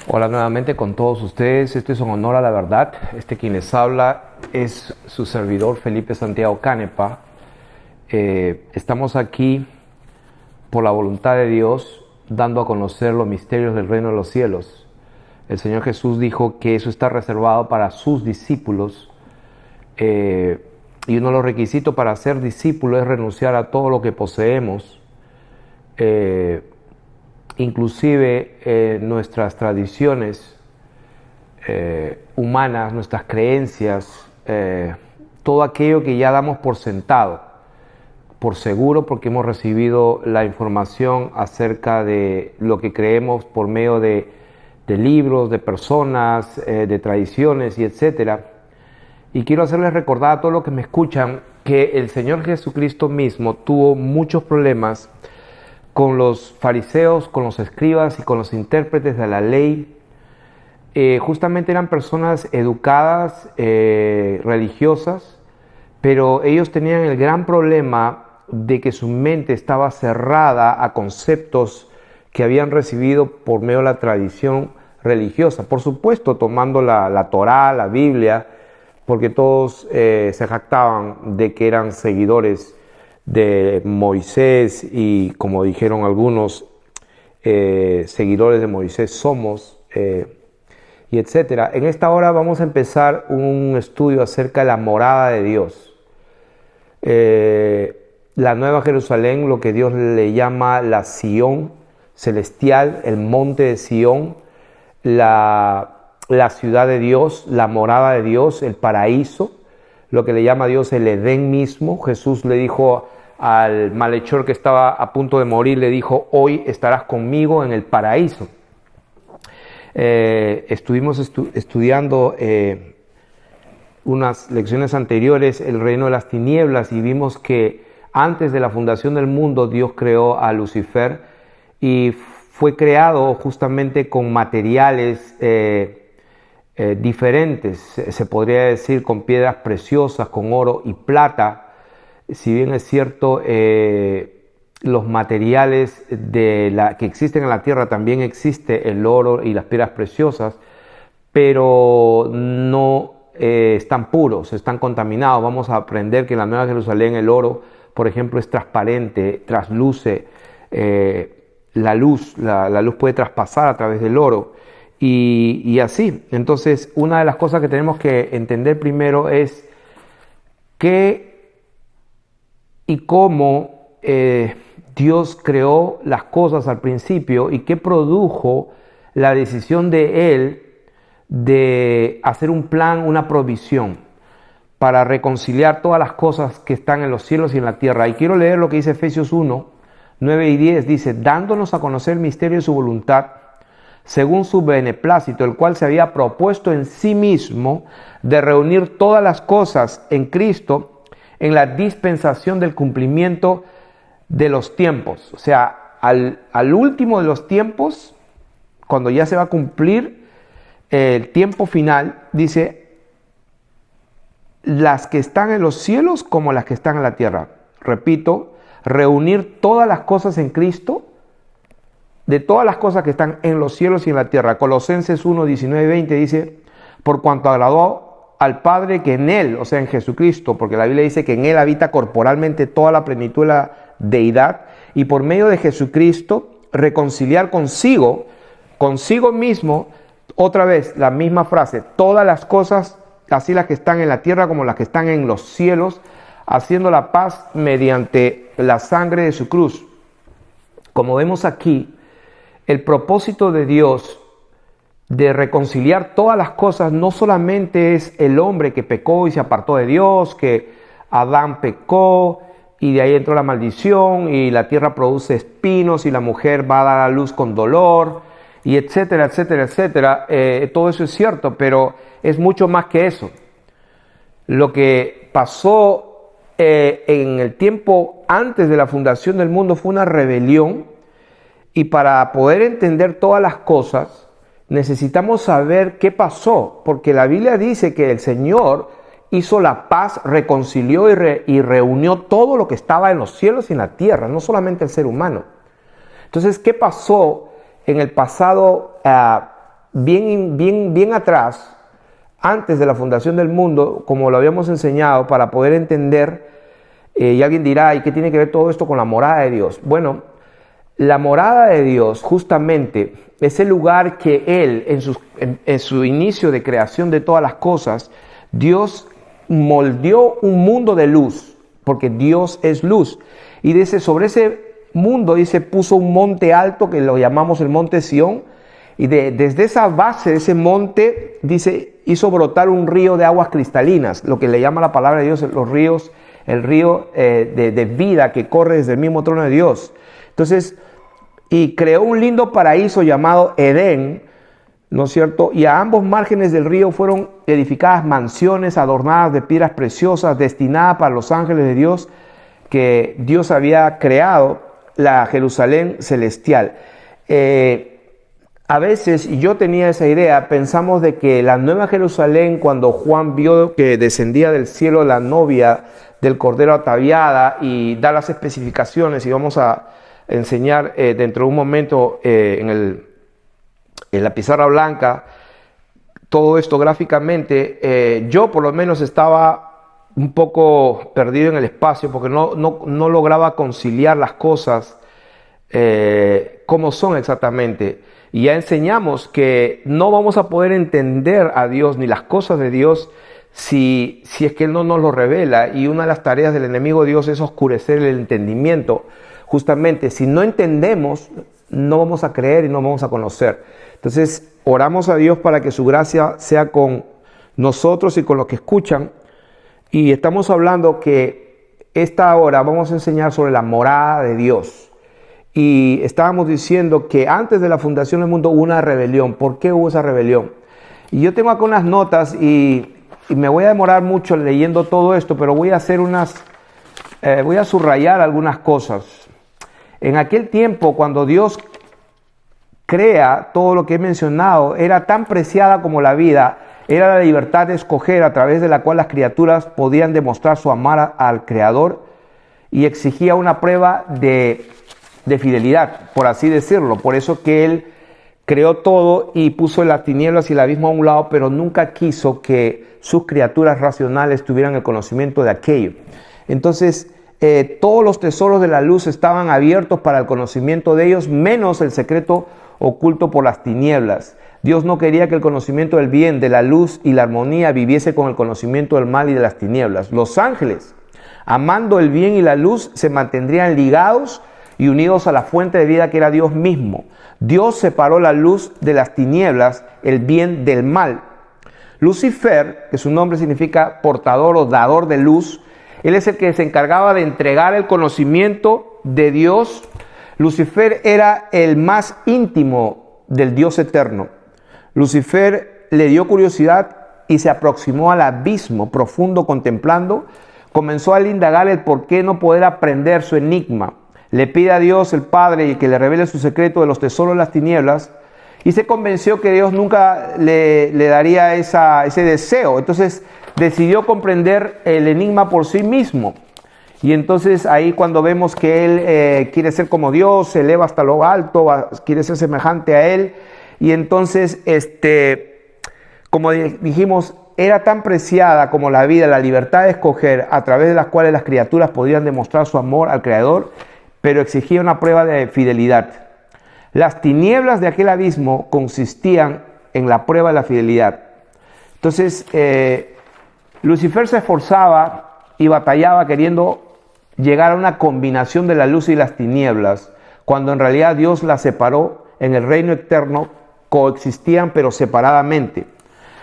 Hola nuevamente con todos ustedes, esto es en honor a la verdad. Quien les habla es su servidor Felipe Santiago Canepa. Estamos aquí por la voluntad de Dios, dando a conocer los misterios del reino de los cielos. El Señor Jesús dijo que eso está reservado para sus discípulos, y uno de los requisitos para ser discípulo es renunciar a todo lo que poseemos, inclusive nuestras tradiciones humanas, nuestras creencias, todo aquello que ya damos por sentado, por seguro, porque hemos recibido la información acerca de lo que creemos por medio de libros, de personas, de tradiciones y etcétera. Y quiero hacerles recordar a todos los que me escuchan que el Señor Jesucristo mismo tuvo muchos problemas con los fariseos, con los escribas y con los intérpretes de la ley. Justamente eran personas educadas, religiosas, pero ellos tenían el gran problema de que su mente estaba cerrada a conceptos que habían recibido por medio de la tradición religiosa. Por supuesto, tomando la Torá, la Biblia, porque todos se jactaban de que eran seguidores de Moisés y, como dijeron algunos, seguidores de Moisés somos, y etcétera. En esta hora vamos a empezar un estudio acerca de la morada de Dios. La Nueva Jerusalén, lo que Dios le llama la Sión celestial, el monte de Sión, la ciudad de Dios, la morada de Dios, el paraíso, lo que le llama Dios el Edén mismo. Jesús le dijo al malhechor que estaba a punto de morir, le dijo: hoy estarás conmigo en el paraíso. Estuvimos estudiando unas lecciones anteriores el reino de las tinieblas y vimos que antes de la fundación del mundo Dios creó a Lucifer y fue creado justamente con materiales diferentes, se podría decir con piedras preciosas, con oro y plata. Si bien es cierto, los materiales que existen en la tierra, también existe el oro y las piedras preciosas, pero no están puros, están contaminados. Vamos a aprender que en la Nueva Jerusalén el oro, por ejemplo, es transparente, trasluce la luz puede traspasar a través del oro y así. Entonces, una de las cosas que tenemos que entender primero es qué y cómo Dios creó las cosas al principio y qué produjo la decisión de Él de hacer un plan, una provisión para reconciliar todas las cosas que están en los cielos y en la tierra. Y quiero leer lo que dice Efesios 1, 9 y 10, dice: dándonos a conocer el misterio de su voluntad, según su beneplácito, el cual se había propuesto en sí mismo de reunir todas las cosas en Cristo, en la dispensación del cumplimiento de los tiempos. O sea, al último de los tiempos, cuando ya se va a cumplir el tiempo final, dice: las que están en los cielos como las que están en la tierra. Repito, reunir todas las cosas en Cristo, de todas las cosas que están en los cielos y en la tierra. Colosenses 1, 19 y 20 dice: por cuanto agradó al Padre que en Él, o sea en Jesucristo, porque la Biblia dice que en Él habita corporalmente toda la plenitud de la deidad, y por medio de Jesucristo reconciliar consigo mismo, otra vez la misma frase, todas las cosas, así las que están en la tierra como las que están en los cielos, haciendo la paz mediante la sangre de su cruz. Como vemos aquí, el propósito de Dios de reconciliar todas las cosas no solamente es el hombre que pecó y se apartó de Dios, que Adán pecó y de ahí entró la maldición y la tierra produce espinos y la mujer va a dar a luz con dolor y etcétera, etcétera, etcétera. Todo eso es cierto, pero es mucho más que eso. Lo que pasó en el tiempo antes de la fundación del mundo fue una rebelión, y para poder entender todas las cosas necesitamos saber qué pasó, porque la Biblia dice que el Señor hizo la paz, reconcilió y reunió todo lo que estaba en los cielos y en la tierra, no solamente el ser humano. Entonces, ¿qué pasó en el pasado bien atrás, antes de la fundación del mundo, como lo habíamos enseñado, para poder entender, y alguien dirá, ¿y qué tiene que ver todo esto con la morada de Dios? Bueno, la morada de Dios justamente es el lugar que Él, en su inicio de creación de todas las cosas, Dios moldeó un mundo de luz, porque Dios es luz. Y dice, sobre ese mundo, dice, puso un monte alto que lo llamamos el monte Sión, y desde esa base de ese monte, dice, hizo brotar un río de aguas cristalinas, lo que le llama la palabra de Dios los ríos, el río de vida que corre desde el mismo trono de Dios. Entonces, y creó un lindo paraíso llamado Edén, ¿no es cierto? Y a ambos márgenes del río fueron edificadas mansiones adornadas de piedras preciosas, destinadas para los ángeles de Dios, que Dios había creado, la Jerusalén celestial. A veces, y yo tenía esa idea, pensamos de que la nueva Jerusalén, cuando Juan vio que descendía del cielo la novia del Cordero ataviada y da las especificaciones, y vamos a enseñar dentro de un momento en la pizarra blanca todo esto gráficamente, yo por lo menos estaba un poco perdido en el espacio porque no lograba conciliar las cosas como son exactamente. Y ya enseñamos que no vamos a poder entender a Dios ni las cosas de Dios si es que Él no nos lo revela. Y una de las tareas del enemigo de Dios es oscurecer el entendimiento. Justamente, si no entendemos, no vamos a creer y no vamos a conocer. Entonces, oramos a Dios para que su gracia sea con nosotros y con los que escuchan. Y estamos hablando que esta hora vamos a enseñar sobre la morada de Dios. Y estábamos diciendo que antes de la fundación del mundo hubo una rebelión. ¿Por qué hubo esa rebelión? Y yo tengo acá unas notas y me voy a demorar mucho leyendo todo esto, pero voy a hacer voy a subrayar algunas cosas. En aquel tiempo, cuando Dios crea todo lo que he mencionado, era tan preciada como la vida, era la libertad de escoger a través de la cual las criaturas podían demostrar su amor al Creador, y exigía una prueba de fidelidad, por así decirlo. Por eso que Él creó todo y puso las tinieblas y el abismo a un lado, pero nunca quiso que sus criaturas racionales tuvieran el conocimiento de aquello. Entonces, todos los tesoros de la luz estaban abiertos para el conocimiento de ellos, menos el secreto oculto por las tinieblas. Dios no quería que el conocimiento del bien, de la luz y la armonía viviese con el conocimiento del mal y de las tinieblas. Los ángeles, amando el bien y la luz, se mantendrían ligados y unidos a la fuente de vida que era Dios mismo. Dios separó la luz de las tinieblas, el bien del mal. Lucifer, que su nombre significa portador o dador de luz, él es el que se encargaba de entregar el conocimiento de Dios. Lucifer era el más íntimo del Dios eterno. Lucifer le dio curiosidad y se aproximó al abismo profundo contemplando. Comenzó a indagar el por qué no poder aprender su enigma. Le pide a Dios el Padre que le revele su secreto de los tesoros de las tinieblas y se convenció que Dios nunca le daría ese deseo. Entonces decidió comprender el enigma por sí mismo. Y entonces ahí cuando vemos que él quiere ser como Dios, se eleva hasta lo alto, quiere ser semejante a Él. Y entonces, como dijimos, era tan preciada como la vida, la libertad de escoger, a través de las cuales las criaturas podían demostrar su amor al Creador, pero exigía una prueba de fidelidad. Las tinieblas de aquel abismo consistían en la prueba de la fidelidad. Entonces, Lucifer se esforzaba y batallaba queriendo llegar a una combinación de la luz y las tinieblas, cuando en realidad Dios las separó en el reino eterno, coexistían pero separadamente.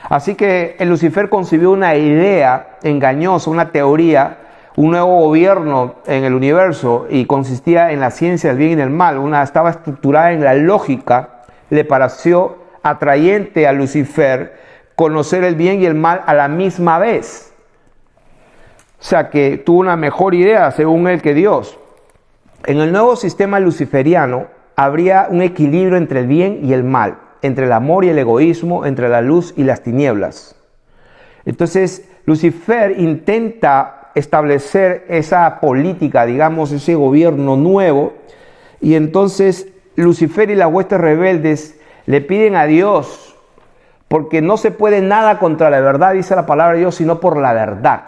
Así que el Lucifer concibió una idea engañosa, una teoría, un nuevo gobierno en el universo, y consistía en la ciencia del bien y del mal. Estaba estructurada en la lógica. Le pareció atrayente a Lucifer conocer el bien y el mal a la misma vez. O sea que tuvo una mejor idea según él que Dios. En el nuevo sistema luciferiano habría un equilibrio entre el bien y el mal, entre el amor y el egoísmo, entre la luz y las tinieblas. Entonces Lucifer intenta establecer esa política, digamos, ese gobierno nuevo, y entonces Lucifer y las huestes rebeldes le piden a Dios porque no se puede nada contra la verdad, dice la palabra de Dios, sino por la verdad.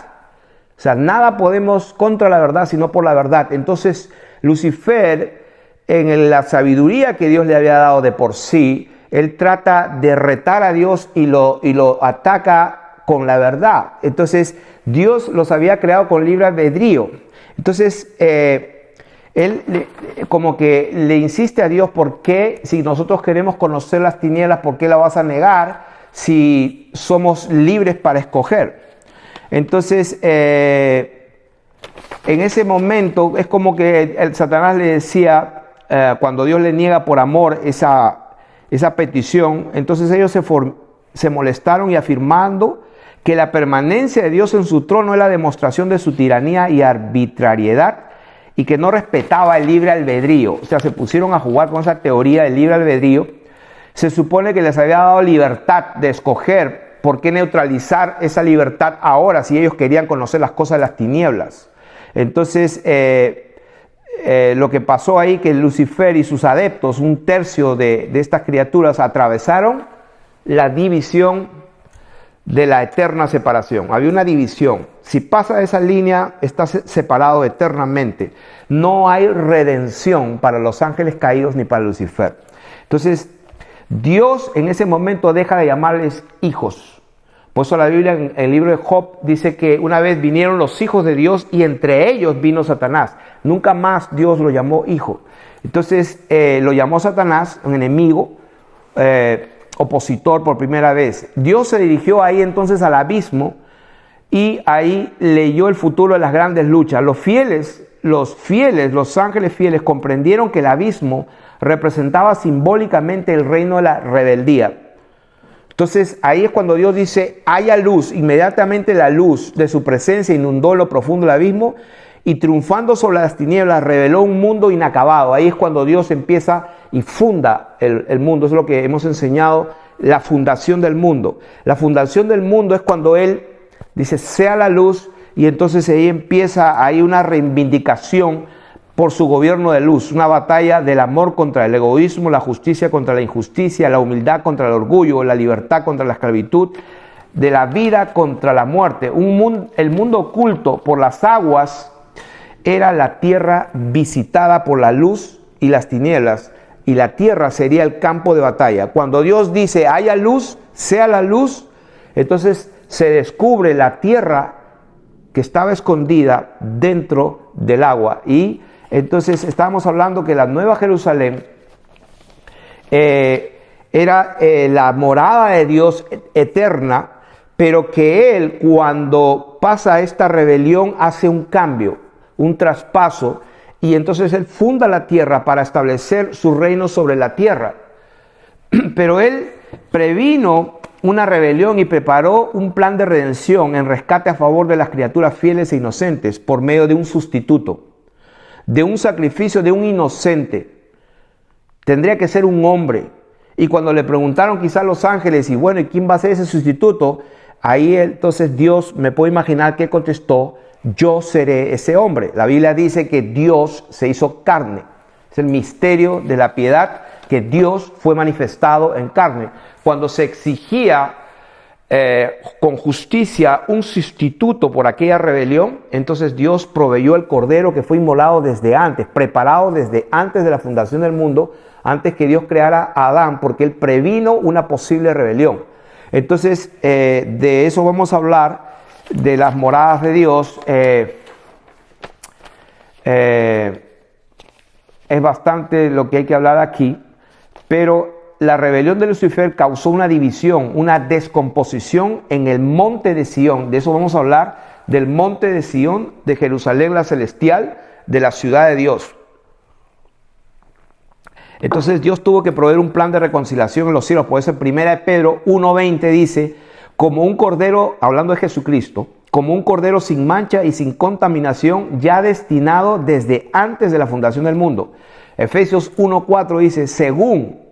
O sea, nada podemos contra la verdad, sino por la verdad. Entonces, Lucifer, en la sabiduría que Dios le había dado de por sí, él trata de retar a Dios y lo ataca con la verdad. Entonces, Dios los había creado con libre albedrío. Entonces, él como que le insiste a Dios, ¿por qué si nosotros queremos conocer las tinieblas, por qué la vas a negar si somos libres para escoger? Entonces, en ese momento es como que el Satanás le decía, cuando Dios le niega por amor esa petición, entonces ellos se molestaron y afirmando que la permanencia de Dios en su trono es la demostración de su tiranía y arbitrariedad y que no respetaba el libre albedrío. O sea, se pusieron a jugar con esa teoría del libre albedrío. Se supone que les había dado libertad de escoger. ¿Por qué neutralizar esa libertad ahora si ellos querían conocer las cosas de las tinieblas? Entonces, lo que pasó ahí, que Lucifer y sus adeptos, un tercio de estas criaturas, atravesaron la división de la eterna separación. Había una división. Si pasa esa línea, estás separado eternamente. No hay redención para los ángeles caídos ni para Lucifer. Entonces, Dios en ese momento deja de llamarles hijos. Por eso la Biblia en el libro de Job dice que una vez vinieron los hijos de Dios y entre ellos vino Satanás. Nunca más Dios lo llamó hijo. Entonces lo llamó Satanás, un enemigo, opositor por primera vez. Dios se dirigió ahí entonces al abismo y ahí leyó el futuro de las grandes luchas. Los fieles, los ángeles fieles comprendieron que el abismo representaba simbólicamente el reino de la rebeldía. Entonces ahí es cuando Dios dice, haya luz. Inmediatamente la luz de su presencia inundó lo profundo del abismo y triunfando sobre las tinieblas reveló un mundo inacabado. Ahí es cuando Dios empieza y funda el mundo. Eso es lo que hemos enseñado, la fundación del mundo. La fundación del mundo es cuando Él dice, sea la luz, y entonces ahí empieza ahí una reivindicación por su gobierno de luz, una batalla del amor contra el egoísmo, la justicia contra la injusticia, la humildad contra el orgullo, la libertad contra la esclavitud, de la vida contra la muerte. El mundo oculto por las aguas era la tierra visitada por la luz y las tinieblas, y la tierra sería el campo de batalla. Cuando Dios dice, haya luz, sea la luz, entonces se descubre la tierra que estaba escondida dentro del agua. Y entonces estábamos hablando que la Nueva Jerusalén era la morada de Dios eterna, pero que Él, cuando pasa esta rebelión, hace un cambio, un traspaso, y entonces Él funda la tierra para establecer su reino sobre la tierra. Pero Él previno una rebelión y preparó un plan de redención en rescate a favor de las criaturas fieles e inocentes por medio de un sustituto, de un sacrificio de un inocente. Tendría que ser un hombre. Y cuando le preguntaron quizás los ángeles, y bueno, ¿y quién va a ser ese sustituto? Ahí entonces Dios, me puedo imaginar que contestó, yo seré ese hombre. La Biblia dice que Dios se hizo carne. Es el misterio de la piedad, que Dios fue manifestado en carne. Cuando se exigía con justicia un sustituto por aquella rebelión, entonces Dios proveyó el cordero que fue inmolado desde antes, preparado desde antes de la fundación del mundo, antes que Dios creara a Adán, porque Él previno una posible rebelión. Entonces, de eso vamos a hablar, de las moradas de Dios. Es bastante lo que hay que hablar aquí, pero la rebelión de Lucifer causó una división, una descomposición en el monte de Sión. De eso vamos a hablar, del monte de Sión, de Jerusalén la celestial, de la ciudad de Dios. Entonces Dios tuvo que proveer un plan de reconciliación en los cielos. Por eso en 1 Pedro 1:20 dice, como un cordero, hablando de Jesucristo, como un cordero sin mancha y sin contaminación, ya destinado desde antes de la fundación del mundo. Efesios 1:4 dice, según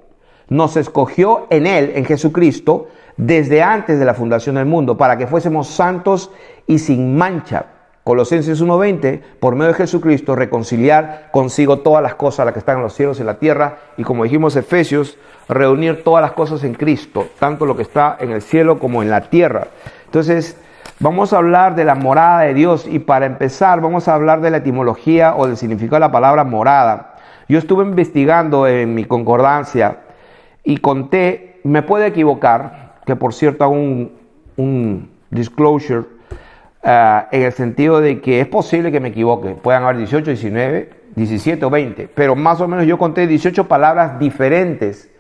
nos escogió en Él, en Jesucristo, desde antes de la fundación del mundo, para que fuésemos santos y sin mancha Colosenses 1:20, por medio de Jesucristo, reconciliar consigo todas las cosas, las que están en los cielos y en la tierra, y como dijimos Efesios, reunir todas las cosas en Cristo, tanto lo que está en el cielo como en la tierra. Entonces, vamos a hablar de la morada de Dios, y para empezar vamos a hablar de la etimología o del significado de la palabra morada. Yo estuve investigando en mi concordancia y conté, me puedo equivocar, que por cierto hago un disclosure, en el sentido de que es posible que me equivoque, puedan haber 18, 19, 17 o 20, pero más o menos yo conté 18 palabras diferentes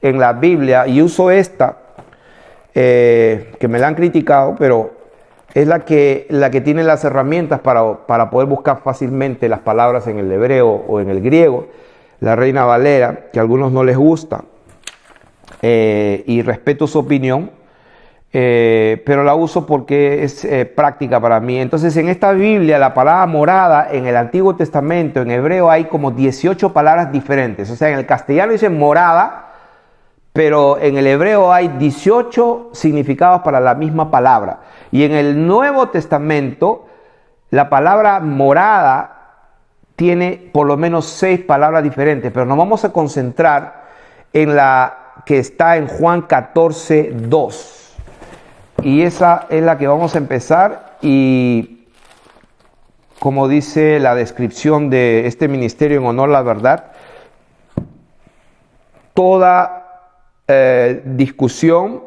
en la Biblia, y uso esta, que me la han criticado, pero es la que tiene las herramientas para poder buscar fácilmente las palabras en el hebreo o en el griego, la Reina Valera, que a algunos no les gusta, y respeto su opinión, pero la uso porque es práctica para mí. Entonces, en esta Biblia, la palabra morada en el Antiguo Testamento, en hebreo, hay como 18 palabras diferentes. O sea, en el castellano dice morada, pero en el hebreo hay 18 significados para la misma palabra. Y en el Nuevo Testamento, la palabra morada tiene por lo menos 6 palabras diferentes, pero nos vamos a concentrar en la que está en Juan 14:2. Y esa es la que vamos a empezar, y como dice la descripción de este ministerio en honor a la verdad, toda discusión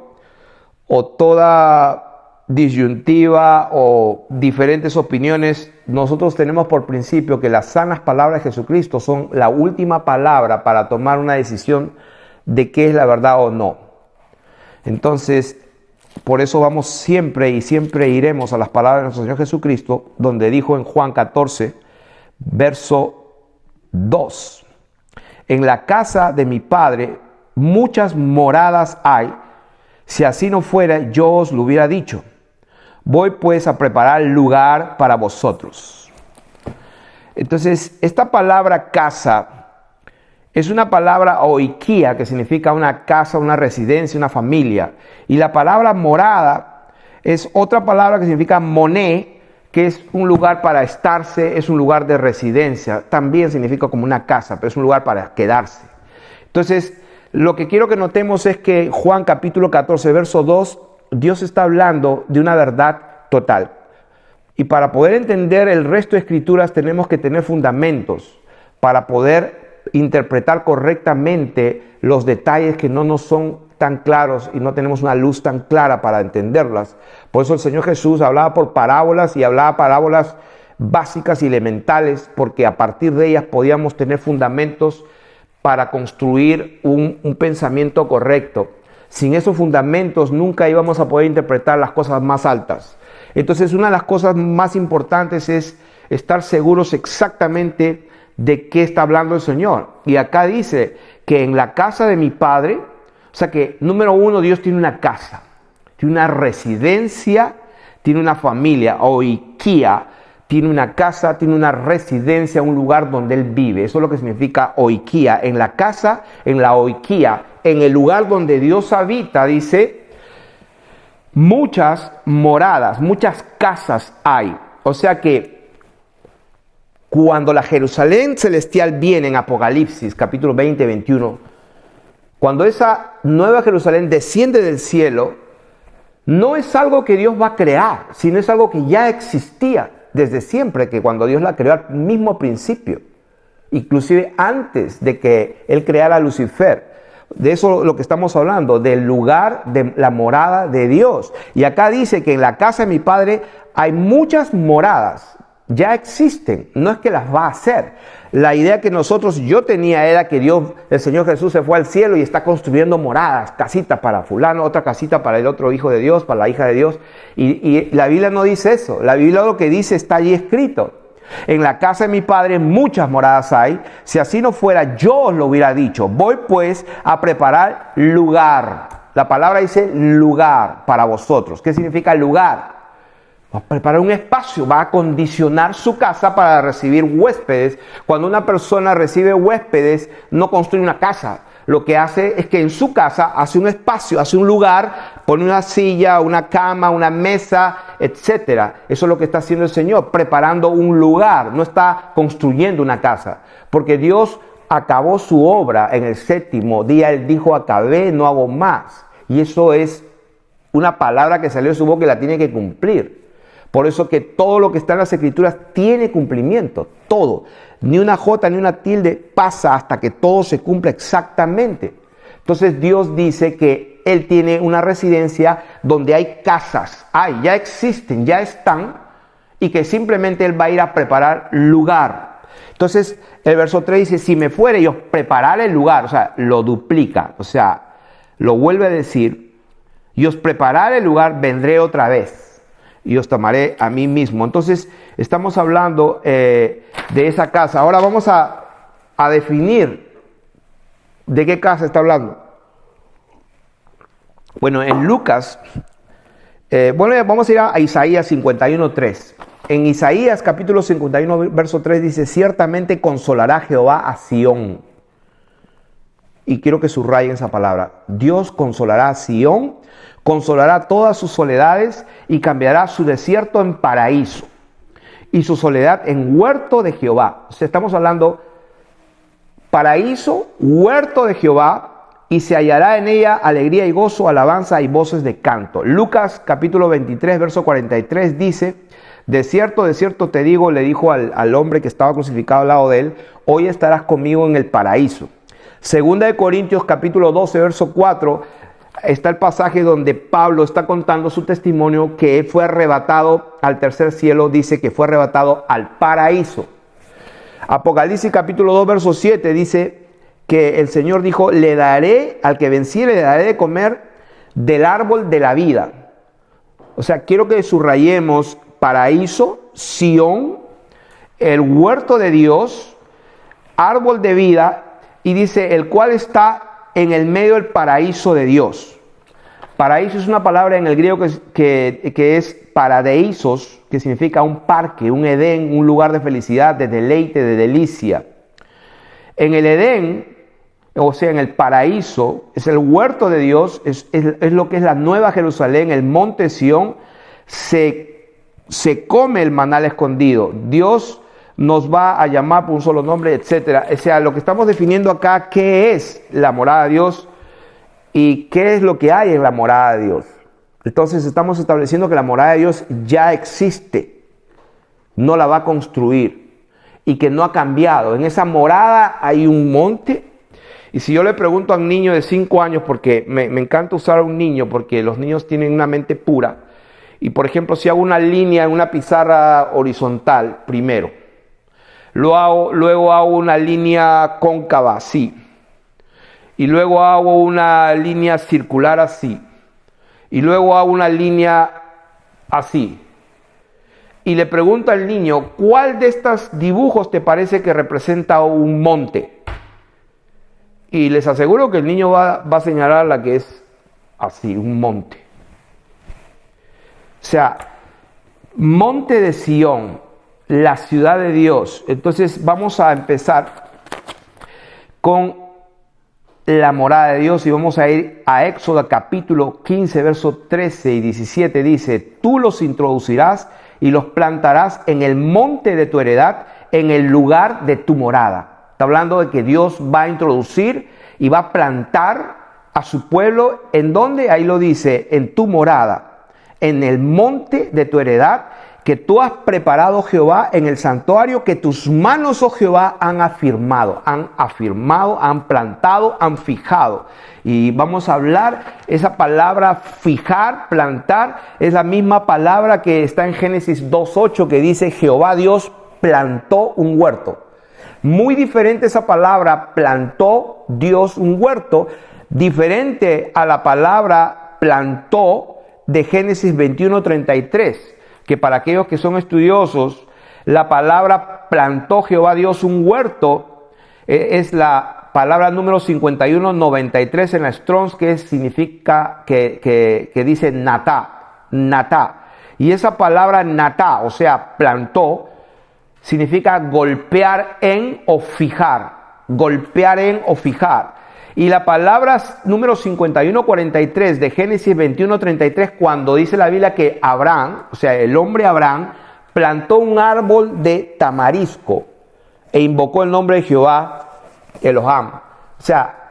o toda disyuntiva o diferentes opiniones, nosotros tenemos por principio que las sanas palabras de Jesucristo son la última palabra para tomar una decisión de qué es la verdad o no. Entonces, por eso vamos siempre y siempre iremos a las palabras de nuestro Señor Jesucristo, donde dijo en Juan 14, verso 2, en la casa de mi Padre muchas moradas hay, si así no fuera, yo os lo hubiera dicho. Voy pues a preparar lugar para vosotros. Entonces, esta palabra casa es una palabra oikia, que significa una casa, una residencia, una familia. Y la palabra morada es otra palabra que significa moné, que es un lugar para estarse, es un lugar de residencia. También significa como una casa, pero es un lugar para quedarse. Entonces, lo que quiero que notemos es que Juan capítulo 14, verso 2, Dios está hablando de una verdad total. Y para poder entender el resto de escrituras tenemos que tener fundamentos para poder interpretar correctamente los detalles que no nos son tan claros y no tenemos una luz tan clara para entenderlas. Por eso el Señor Jesús hablaba por parábolas, y hablaba parábolas básicas y elementales, porque a partir de ellas podíamos tener fundamentos para construir un pensamiento correcto. Sin esos fundamentos nunca íbamos a poder interpretar las cosas más altas. Entonces, una de las cosas más importantes es estar seguros exactamente de qué está hablando el Señor. Y acá dice que en la casa de mi Padre, o sea que, número uno, Dios tiene una casa, tiene una residencia, tiene una familia, oikia, tiene una casa, tiene una residencia, un lugar donde Él vive. Eso es lo que significa oikia. En la casa, en la oikia, en el lugar donde Dios habita, dice, muchas moradas, muchas casas hay. O sea que cuando la Jerusalén celestial viene en Apocalipsis, capítulo 20, 21, cuando esa nueva Jerusalén desciende del cielo, no es algo que Dios va a crear, sino es algo que ya existía desde siempre, que cuando Dios la creó al mismo principio, inclusive antes de que Él creara a Lucifer. De eso es lo que estamos hablando, del lugar de la morada de Dios. Y acá dice que en la casa de mi Padre hay muchas moradas, ya existen, no es que las va a hacer. La idea que yo tenía era que Dios, el Señor Jesús, se fue al cielo y está construyendo moradas, casitas para fulano, otra casita para el otro hijo de Dios, para la hija de Dios. Y la Biblia no dice eso. La Biblia lo que dice está allí escrito. En la casa de mi Padre muchas moradas hay. Si así no fuera, yo os lo hubiera dicho. Voy pues a preparar lugar. La palabra dice lugar para vosotros. ¿Qué significa lugar? Va a preparar un espacio, va a acondicionar su casa para recibir huéspedes. Cuando una persona recibe huéspedes, no construye una casa. lo que hace es que en su casa hace un espacio, hace un lugar, pone una silla, una cama, una mesa, etcétera. Eso es lo que está haciendo el Señor, preparando un lugar, no está construyendo una casa, porque Dios acabó su obra en el séptimo día. Él dijo: acabé, no hago más. Y eso es una palabra que salió de su boca y la tiene que cumplir. Por eso que todo lo que está en las Escrituras tiene cumplimiento, todo. Ni una jota ni una tilde pasa hasta que todo se cumpla exactamente. Entonces Dios dice que Él tiene una residencia donde hay casas, ya existen, ya están, y que simplemente Él va a ir a preparar lugar. Entonces el verso 3 dice: si me fuere y os prepararé el lugar, o sea, lo duplica, o sea, lo vuelve a decir: y os prepararé el lugar, vendré otra vez y os tomaré a mí mismo. Entonces estamos hablando de esa casa. Ahora vamos a definir de qué casa está hablando. Bueno, en Lucas, vamos a ir a Isaías 51:3. En Isaías capítulo 51 verso 3 dice: ciertamente consolará Jehová a Sión. Y quiero que subrayen esa palabra. Dios consolará a Sión, consolará todas sus soledades y cambiará su desierto en paraíso y su soledad en huerto de Jehová. O sea, estamos hablando paraíso, huerto de Jehová, y se hallará en ella alegría y gozo, alabanza y voces de canto. Lucas capítulo 23 verso 43 dice: de cierto te digo, le dijo al hombre que estaba crucificado al lado de él, hoy estarás conmigo en el paraíso. Segunda de Corintios capítulo 12 verso 4 está el pasaje donde Pablo está contando su testimonio, que fue arrebatado al tercer cielo. Dice que fue arrebatado al paraíso. Apocalipsis capítulo 2 verso 7 dice que el Señor dijo: le daré al que venciere, le daré de comer del árbol de la vida. O sea, quiero que subrayemos paraíso, Sión, el huerto de Dios, árbol de vida, y dice: el cual está en el medio del paraíso de Dios. Paraíso es una palabra en el griego que es paradeisos, que significa un parque, un Edén, un lugar de felicidad, de deleite, de delicia. En el Edén, o sea, en el paraíso, es el huerto de Dios, es lo que es la nueva Jerusalén, el monte Sión. Se come el manal escondido. Dios nos va a llamar por un solo nombre, etcétera. O sea, lo que estamos definiendo acá, ¿qué es la morada de Dios? ¿Y qué es lo que hay en la morada de Dios? Entonces estamos estableciendo que la morada de Dios ya existe, no la va a construir, y que no ha cambiado. En esa morada hay un monte. Y si yo le pregunto a un niño de 5 años, porque me encanta usar a un niño, porque los niños tienen una mente pura, y por ejemplo, si hago una línea en una pizarra horizontal primero, luego hago una línea cóncava así, y luego hago una línea circular así, y luego hago una línea así, y le pregunto al niño: ¿cuál de estos dibujos te parece que representa un monte? Y les aseguro que el niño va a señalar la que es así, un monte. O sea, monte de Sión, la ciudad de Dios. Entonces vamos a empezar con la morada de Dios y vamos a ir a Éxodo capítulo 15, versos 13 y 17. Dice: tú los introducirás y los plantarás en el monte de tu heredad, en el lugar de tu morada. Está hablando de que Dios va a introducir y va a plantar a su pueblo. ¿En dónde? Ahí lo dice: en tu morada, en el monte de tu heredad, que tú has preparado, Jehová, en el santuario que tus manos, oh Jehová, han afirmado, han plantado, han fijado. Y vamos a hablar, esa palabra fijar, plantar, es la misma palabra que está en Génesis 2:8, que dice: Jehová Dios plantó un huerto. Muy diferente esa palabra, plantó Dios un huerto, diferente a la palabra plantó de Génesis 21:33, que para aquellos que son estudiosos, la palabra plantó Jehová Dios un huerto es la palabra número 5193 en la Strong's, que significa, que dice natá. Y esa palabra natá, o sea, plantó, significa golpear en o fijar, golpear en o fijar. Y la palabra número 51:43 de Génesis 21:33, cuando dice la Biblia que Abraham, o sea, el hombre Abraham, plantó un árbol de tamarisco e invocó el nombre de Jehová Elohim. O sea,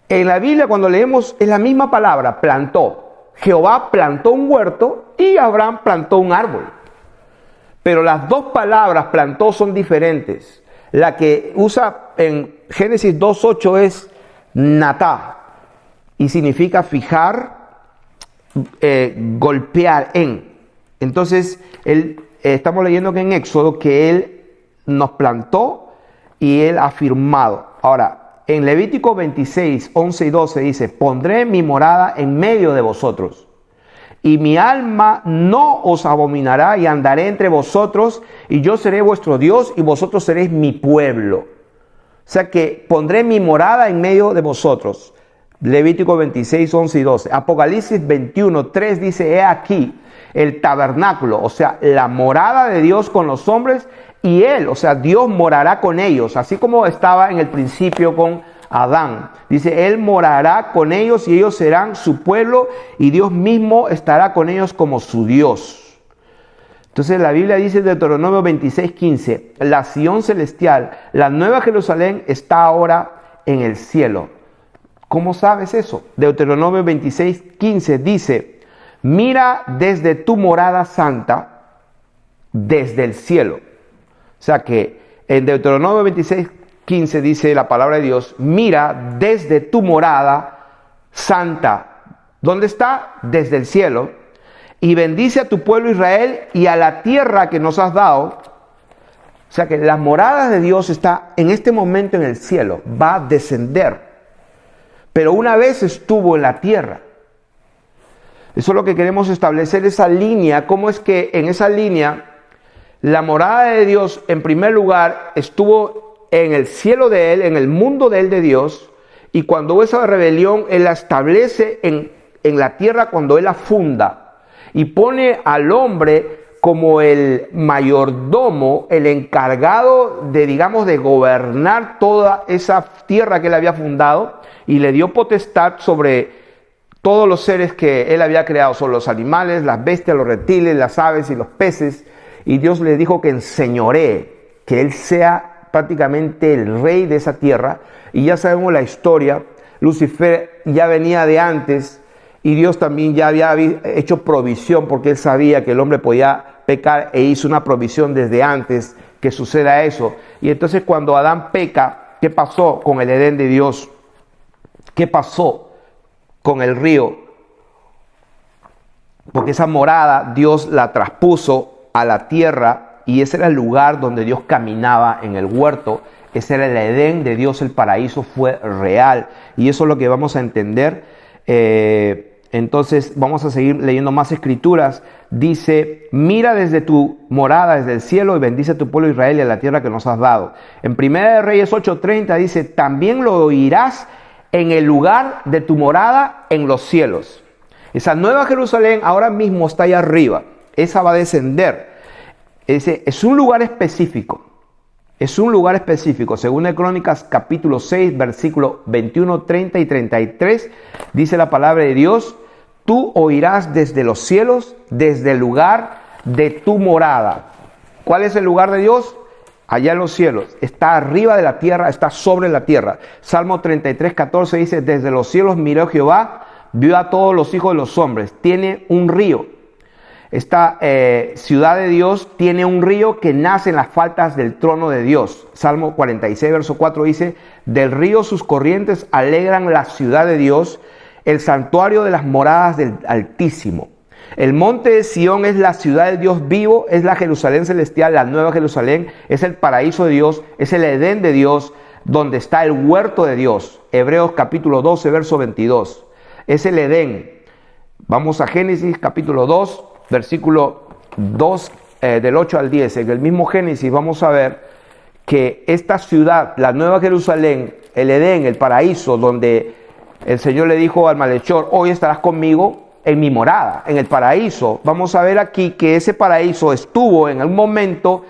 en la Biblia cuando leemos es la misma palabra, plantó. Jehová plantó un huerto y Abraham plantó un árbol. Pero las dos palabras plantó son diferentes. La que usa en Génesis 2:8 es natá y significa fijar, golpear en. Entonces, estamos leyendo que en Éxodo que Él nos plantó y Él ha firmado. Ahora, en Levítico 26:11 y 12 dice, pondré mi morada en medio de vosotros, y mi alma no os abominará, y andaré entre vosotros, y yo seré vuestro Dios, y vosotros seréis mi pueblo. O sea que pondré mi morada en medio de vosotros. Levítico 26:11 y 12. Apocalipsis 21:3 dice, he aquí el tabernáculo, o sea, la morada de Dios con los hombres, y Él, o sea, Dios morará con ellos, así como estaba en el principio con Adán. Dice, Él morará con ellos y ellos serán su pueblo y Dios mismo estará con ellos como su Dios. Entonces la Biblia dice en Deuteronomio 26:15, la Sión celestial, la nueva Jerusalén está ahora en el cielo. ¿Cómo sabes eso? Deuteronomio 26:15 dice, mira desde tu morada santa, desde el cielo. O sea que en Deuteronomio 26:15 dice la palabra de Dios, mira desde tu morada santa. ¿Dónde está? Desde el cielo. Y bendice a tu pueblo Israel y a la tierra que nos has dado. O sea que la morada de Dios está en este momento en el cielo, va a descender. Pero una vez estuvo en la tierra. Eso es lo que queremos establecer, esa línea. ¿Cómo es que en esa línea la morada de Dios, en primer lugar, estuvo en el cielo de Él, en el mundo de Él, de Dios, y cuando hubo esa rebelión, Él la establece en la tierra cuando Él la funda, y pone al hombre como el mayordomo, el encargado de, digamos, de gobernar toda esa tierra que Él había fundado, y le dio potestad sobre todos los seres que Él había creado, sobre los animales, las bestias, los reptiles, las aves y los peces. Y Dios le dijo que enseñoree, que Él sea prácticamente el rey de esa tierra. Y ya sabemos la historia, Lucifer ya venía de antes y Dios también ya había hecho provisión porque Él sabía que el hombre podía pecar e hizo una provisión desde antes que suceda eso. Y entonces cuando Adán peca, ¿qué pasó con el Edén de Dios? ¿Qué pasó con el río? Porque esa morada Dios la traspuso a la tierra y ese era el lugar donde Dios caminaba en el huerto. Ese era el Edén de Dios, el paraíso fue real y eso es lo que vamos a entender. Entonces vamos a seguir leyendo más escrituras. Dice, mira desde tu morada, desde el cielo, y bendice a tu pueblo Israel y a la tierra que nos has dado. En 1 de Reyes 8:30 dice, también lo oirás en el lugar de tu morada en los cielos. Esa nueva Jerusalén ahora mismo está allá arriba. Esa va a descender. Es un lugar específico. Es un lugar específico. Según de Crónicas capítulo 6, versículos 21, 30 y 33, dice la palabra de Dios, tú oirás desde los cielos, desde el lugar de tu morada. ¿Cuál es el lugar de Dios? Allá en los cielos. Está arriba de la tierra, está sobre la tierra. Salmo 33, 14 dice, desde los cielos miró Jehová, vio a todos los hijos de los hombres. Tiene un río. Esta ciudad de Dios tiene un río que nace en las faldas del trono de Dios. Salmo 46, verso 4 dice, del río sus corrientes alegran la ciudad de Dios, el santuario de las moradas del Altísimo. El monte de Sión es la ciudad del Dios vivo, es la Jerusalén celestial, la nueva Jerusalén, es el paraíso de Dios, es el Edén de Dios, donde está el huerto de Dios. Hebreos capítulo 12, verso 22. Es el Edén. Vamos a Génesis capítulo 2. Versículo 2 del 8 al 10, en el mismo Génesis vamos a ver que esta ciudad, la Nueva Jerusalén, el Edén, el paraíso, donde el Señor le dijo al malhechor, hoy estarás conmigo en mi morada, en el paraíso. Vamos a ver aquí que ese paraíso estuvo en un momento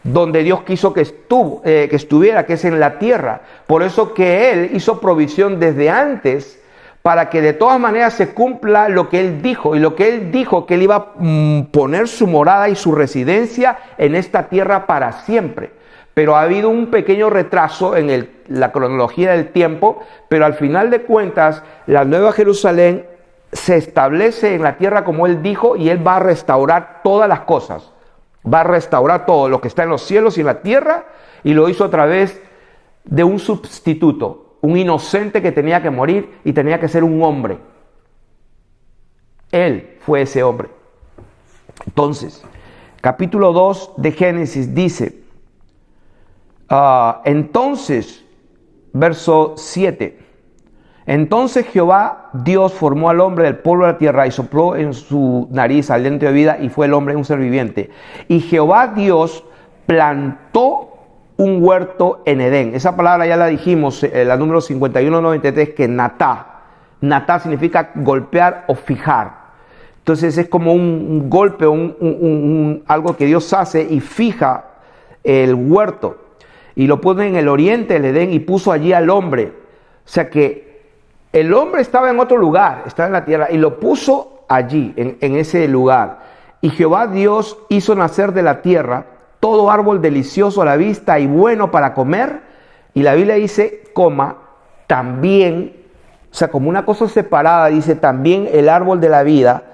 donde Dios quiso que estuviera, que es en la tierra. Por eso que Él hizo provisión desde antes para que de todas maneras se cumpla lo que Él dijo. Y lo que Él dijo, que Él iba a poner su morada y su residencia en esta tierra para siempre. Pero ha habido un pequeño retraso en la cronología del tiempo, pero al final de cuentas, la Nueva Jerusalén se establece en la tierra como Él dijo, y Él va a restaurar todas las cosas. Va a restaurar todo lo que está en los cielos y en la tierra, y lo hizo a través de un sustituto, un inocente que tenía que morir y tenía que ser un hombre. Él fue ese hombre. Entonces, capítulo 2 de Génesis dice, entonces, verso 7, entonces Jehová Dios formó al hombre del polvo de la tierra y sopló en su nariz aliento de vida, y fue el hombre un ser viviente. Y Jehová Dios plantó un huerto en Edén. Esa palabra ya la dijimos, la número 5193, que natá. Natá significa golpear o fijar. Entonces es como un golpe, algo que Dios hace y fija el huerto. Y lo pone en el oriente del Edén y puso allí al hombre. O sea que el hombre estaba en otro lugar, estaba en la tierra, y lo puso allí, en ese lugar. Y Jehová Dios hizo nacer de la tierra todo árbol delicioso a la vista y bueno para comer. Y la Biblia dice, también, o sea, como una cosa separada, dice también el árbol de la vida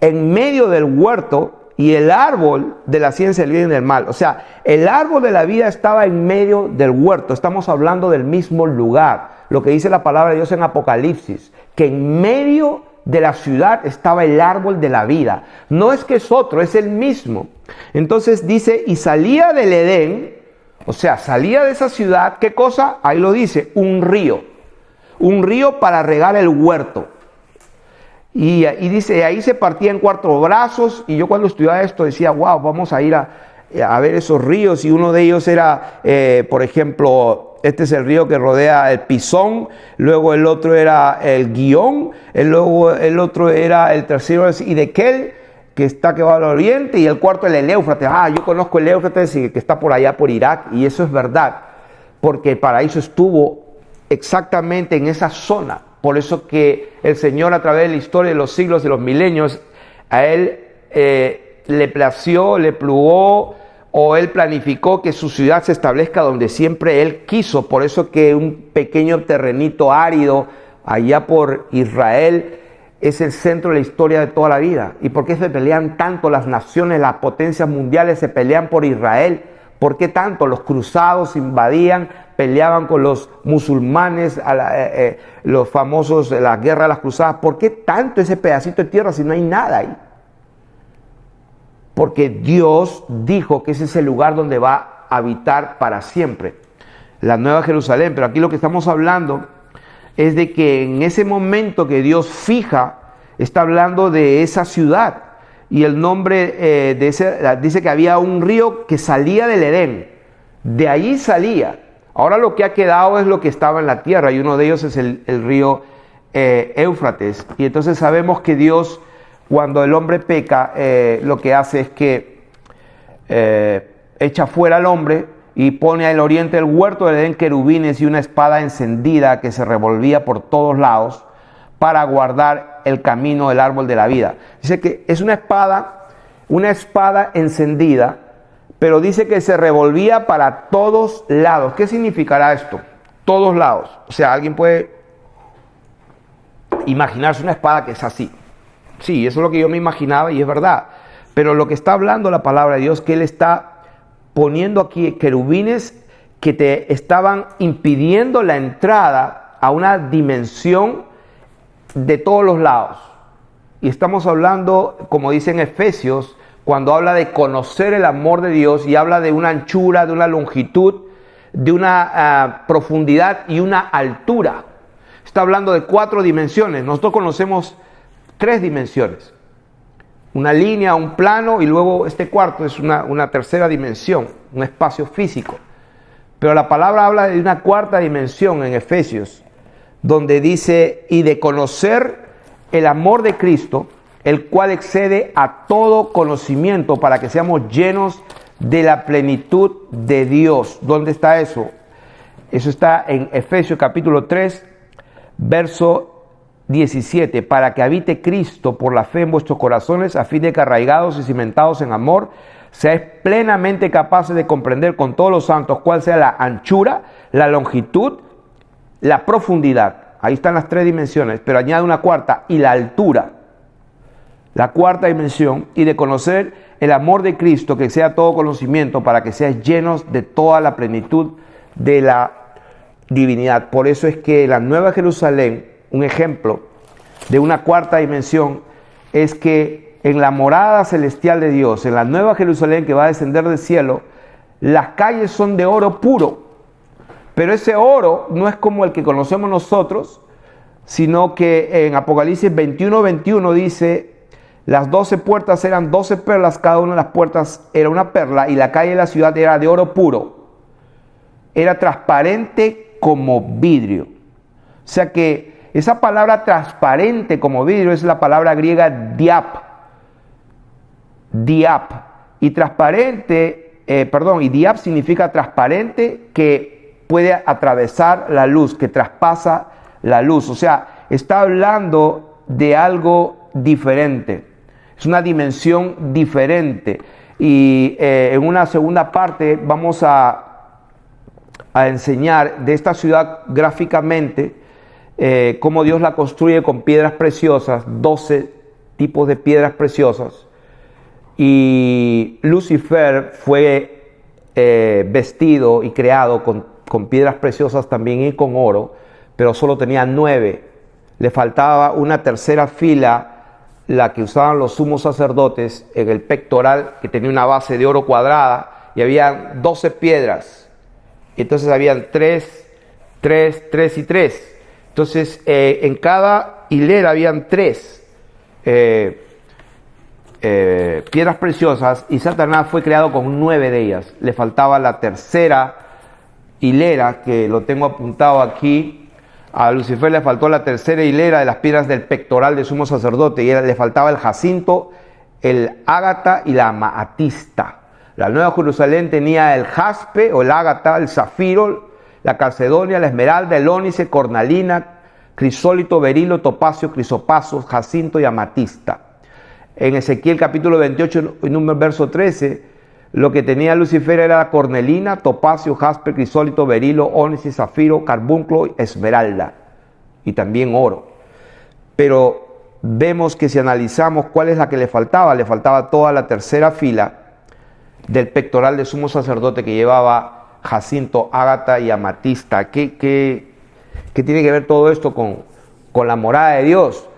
en medio del huerto, y el árbol de la ciencia del bien y del mal. O sea, el árbol de la vida estaba en medio del huerto. Estamos hablando del mismo lugar. Lo que dice la palabra de Dios en Apocalipsis, que en medio de la ciudad estaba el árbol de la vida. No es que es otro, es el mismo. Entonces dice, y salía del Edén, o sea, salía de esa ciudad, ¿qué cosa? Ahí lo dice, un río para regar el huerto. Y dice, ahí se partía en 4 brazos, y yo cuando estudiaba esto decía, wow, vamos a ir a ver esos ríos, y uno de ellos era, por ejemplo, este es el río que rodea el Pisón, luego el otro era el Guión, luego el otro era el tercero es Hidekel, que va al oriente, y el cuarto el Éufrates. Yo conozco el Éufrates, que está por allá por Irak, y eso es verdad, porque el paraíso estuvo exactamente en esa zona. Por eso que el Señor, a través de la historia de los siglos, de los milenios, a Él le plació, le plugó, o Él planificó que su ciudad se establezca donde siempre Él quiso. Por eso que un pequeño terrenito árido allá por Israel es el centro de la historia de toda la vida. ¿Y por qué se pelean tanto las naciones, las potencias mundiales se pelean por Israel? ¿Por qué tanto? Los cruzados invadían, peleaban con los musulmanes, los famosos, la guerra de las cruzadas. ¿Por qué tanto ese pedacito de tierra si no hay nada ahí? Porque Dios dijo que ese es el lugar donde va a habitar para siempre, la Nueva Jerusalén. Pero aquí lo que estamos hablando es de que en ese momento que Dios fija, está hablando de esa ciudad. Y el nombre dice que había un río que salía del Edén. De allí salía. Ahora lo que ha quedado es lo que estaba en la tierra, y uno de ellos es el río Éufrates. Y entonces sabemos que Dios, cuando el hombre peca, lo que hace es que echa fuera al hombre y pone al oriente del huerto del Edén querubines y una espada encendida que se revolvía por todos lados para guardar el camino del árbol de la vida. Dice que es una espada encendida, pero dice que se revolvía para todos lados. ¿Qué significará esto? Todos lados. O sea, alguien puede imaginarse una espada que es así. Sí, eso es lo que yo me imaginaba y es verdad. Pero lo que está hablando la palabra de Dios, que Él está poniendo aquí querubines que te estaban impidiendo la entrada a una dimensión de todos los lados. Y estamos hablando, como dice en Efesios, cuando habla de conocer el amor de Dios, y habla de una anchura, de una longitud, de una profundidad y una altura. Está hablando de 4 dimensiones. Nosotros conocemos 3 dimensiones. Una línea, un plano, y luego este cuarto es una tercera dimensión, un espacio físico. Pero la palabra habla de una 4ª dimensión en Efesios, donde dice, y de conocer el amor de Cristo, el cual excede a todo conocimiento, para que seamos llenos de la plenitud de Dios. ¿Dónde está eso? Eso está en Efesios capítulo 3, verso 17. Para que habite Cristo por la fe en vuestros corazones, a fin de que arraigados y cimentados en amor, seáis plenamente capaces de comprender con todos los santos cuál sea la anchura, la longitud, la profundidad. Ahí están las tres dimensiones, pero añade una cuarta, y la altura. La cuarta dimensión, y de conocer el amor de Cristo, que sea todo conocimiento, para que seáis llenos de toda la plenitud de la divinidad. Por eso es que la Nueva Jerusalén, un ejemplo de una cuarta dimensión, es que en la morada celestial de Dios, en la Nueva Jerusalén que va a descender del cielo, las calles son de oro puro. Pero ese oro no es como el que conocemos nosotros, sino que en Apocalipsis 21:21 dice: las 12 puertas eran 12 perlas, cada una de las puertas era una perla, y la calle de la ciudad era de oro puro. Era transparente como vidrio. O sea que esa palabra transparente como vidrio es la palabra griega diap. Diap. Y transparente, y diap significa transparente, que puede atravesar la luz, que traspasa la luz. O sea, está hablando de algo diferente. Es una dimensión diferente. Y en una segunda parte vamos a enseñar de esta ciudad gráficamente cómo Dios la construye con piedras preciosas, 12 tipos de piedras preciosas. Y Lucifer fue vestido y creado con piedras preciosas también y con oro, pero solo tenía 9. Le faltaba una tercera fila, la que usaban los sumos sacerdotes, en el pectoral, que tenía una base de oro cuadrada, y había 12 piedras. Entonces habían 3, 3, 3 y 3. Entonces en cada hilera habían 3 piedras preciosas, y Satanás fue creado con 9 de ellas. Le faltaba la tercera hilera, que lo tengo apuntado aquí. A Lucifer le faltó la tercera hilera de las piedras del pectoral del sumo sacerdote, y le faltaba el jacinto, el ágata y la amatista. La Nueva Jerusalén tenía el jaspe o el ágata, el zafiro, la calcedonia, la esmeralda, el ónice, cornalina, crisólito, berilo, topacio, crisopaso, jacinto y amatista. En Ezequiel capítulo 28, verso 13, lo que tenía Lucifer era la cornelina, topacio, jaspe, crisólito, berilo, ónice, zafiro, carbunclo, esmeralda y también oro. Pero vemos que si analizamos cuál es la que le faltaba toda la tercera fila del pectoral del sumo sacerdote, que llevaba jacinto, ágata y amatista. ¿Qué tiene que ver todo esto con la morada de Dios?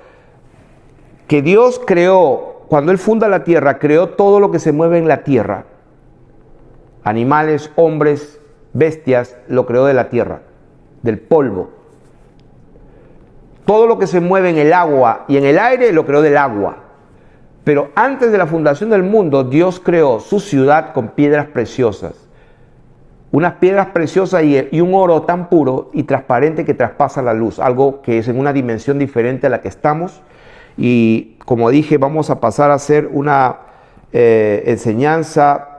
Que Dios creó, cuando Él funda la tierra, creó todo lo que se mueve en la tierra. Animales, hombres, bestias, lo creó de la tierra, del polvo. Todo lo que se mueve en el agua y en el aire lo creó del agua. Pero antes de la fundación del mundo, Dios creó su ciudad con piedras preciosas. Unas piedras preciosas y un oro tan puro y transparente que traspasa la luz. Algo que es en una dimensión diferente a la que estamos. Y como dije, vamos a pasar a hacer una enseñanza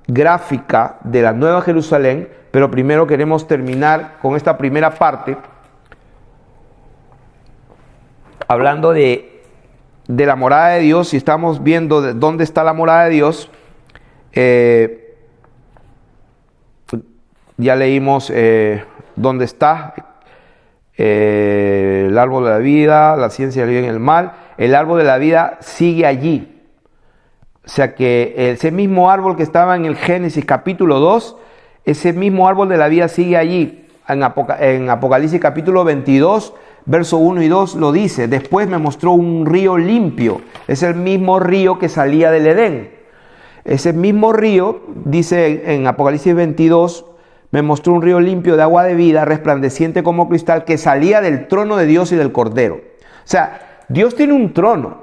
gráfica de la Nueva Jerusalén. Pero primero queremos terminar con esta primera parte, hablando de la morada de Dios. Y estamos viendo de dónde está la morada de Dios. Ya leímos dónde está el árbol de la vida, la ciencia del bien y el mal. El árbol de la vida sigue allí. O sea que ese mismo árbol que estaba en el Génesis capítulo 2, ese mismo árbol de la vida sigue allí. En Apocalipsis capítulo 22, verso 1 y 2 lo dice: después me mostró un río limpio. Es el mismo río que salía del Edén. Ese mismo río, dice en Apocalipsis 22, me mostró un río limpio de agua de vida, resplandeciente como cristal, que salía del trono de Dios y del Cordero. O sea, Dios tiene un trono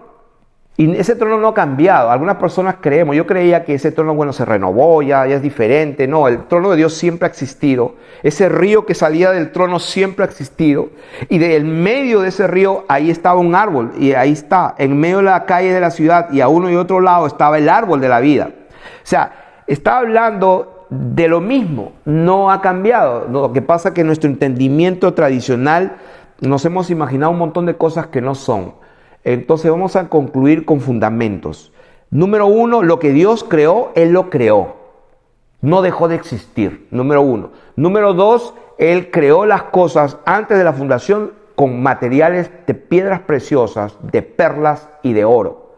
y ese trono no ha cambiado. Algunas personas creemos, yo creía que ese trono, se renovó, ya es diferente. No, el trono de Dios siempre ha existido. Ese río que salía del trono siempre ha existido. Y del medio de ese río, ahí estaba un árbol. Y ahí está, en medio de la calle de la ciudad y a uno y otro lado estaba el árbol de la vida. O sea, está hablando de lo mismo, no ha cambiado. Lo que pasa es que en nuestro entendimiento tradicional nos hemos imaginado un montón de cosas que no son. Entonces vamos a concluir con fundamentos. Número uno, lo que Dios creó, Él lo creó. No dejó de existir, número uno. Número dos, Él creó las cosas antes de la fundación con materiales de piedras preciosas, de perlas y de oro.